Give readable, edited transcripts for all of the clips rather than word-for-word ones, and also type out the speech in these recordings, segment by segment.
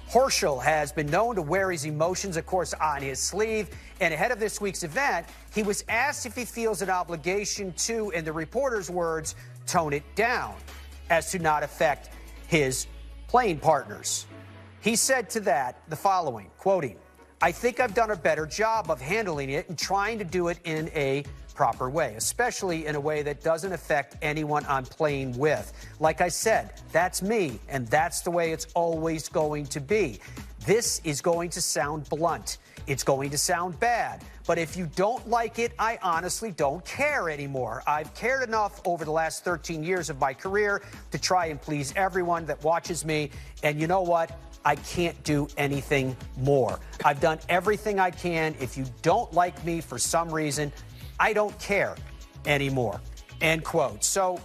Horschel has been known to wear his emotions, of course, on his sleeve. And ahead of this week's event, he was asked if he feels an obligation to, in the reporter's words, tone it down as to not affect his playing partners. He said to that the following, quoting, "I think I've done a better job of handling it and trying to do it in a proper way, especially in a way that doesn't affect anyone I'm playing with. Like I said, that's me, and that's the way it's always going to be. This is going to sound blunt. It's going to sound bad. But if you don't like it, I honestly don't care anymore. I've cared enough over the last 13 years of my career to try and please everyone that watches me. And you know what? I can't do anything more. I've done everything I can. If you don't like me for some reason, I don't care anymore." End quote. So,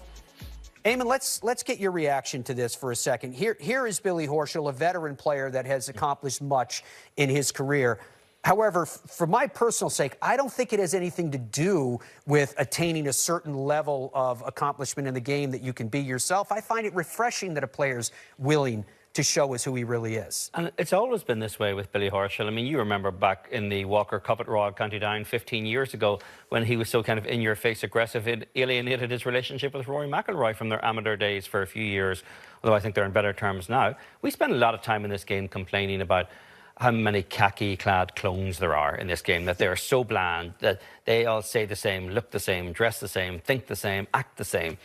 Eamon, let's get your reaction to this for a second. Here is Billy Horschel, a veteran player that has accomplished much in his career. However, for my personal sake, I don't think it has anything to do with attaining a certain level of accomplishment in the game that you can be yourself. I find it refreshing that a player's willing to show us who he really is. And it's always been this way with Billy Horschel. I mean, you remember back in the Walker Cup at Royal County Down 15 years ago when he was so kind of in-your-face aggressive, it alienated his relationship with Rory McIlroy from their amateur days for a few years, although I think they're in better terms now. We spend a lot of time in this game complaining about how many khaki-clad clones there are in this game, that they're so bland, that they all say the same, look the same, dress the same, think the same, act the same.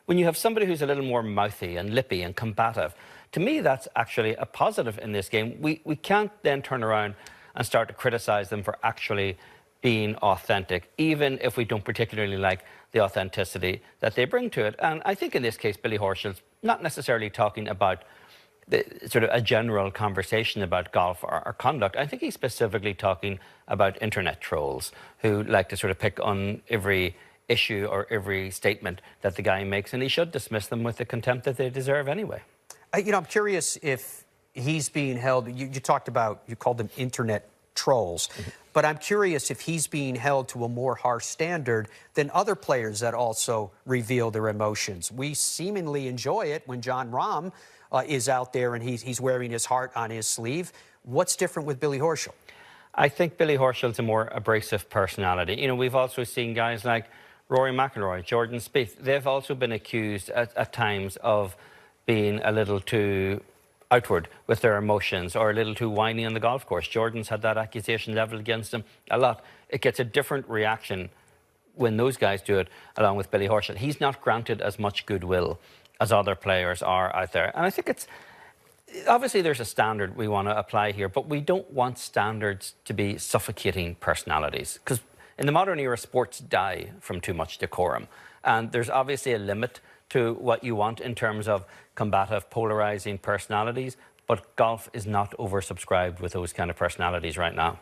When you have somebody who's a little more mouthy and lippy and combative, to me, that's actually a positive in this game. We can't then turn around and start to criticize them for actually being authentic, even if we don't particularly like the authenticity that they bring to it. And I think in this case, Billy Horschel's not necessarily talking about the sort of a general conversation about golf or conduct. I think he's specifically talking about internet trolls who like to sort of pick on every issue or every statement that the guy makes, and he should dismiss them with the contempt that they deserve anyway. You know, I'm curious if he's being held, you talked about, you called them internet trolls, but I'm curious if he's being held to a more harsh standard than other players that also reveal their emotions. We seemingly enjoy it when Jon Rahm is out there and he's wearing his heart on his sleeve. What's different with Billy Horschel? I think Billy Horschel's a more abrasive personality. You know, we've also seen guys like Rory McIlroy, Jordan Spieth. They've also been accused at times of being a little too outward with their emotions or a little too whiny on the golf course. Jordan's had that accusation leveled against him a lot. It gets a different reaction when those guys do it, along with Billy Horschel. He's not granted as much goodwill as other players are out there. And I think it's, obviously there's a standard we want to apply here, but we don't want standards to be suffocating personalities, because in the modern era, sports die from too much decorum. And there's obviously a limit to what you want in terms of combative, polarizing personalities, but golf is not oversubscribed with those kind of personalities right now.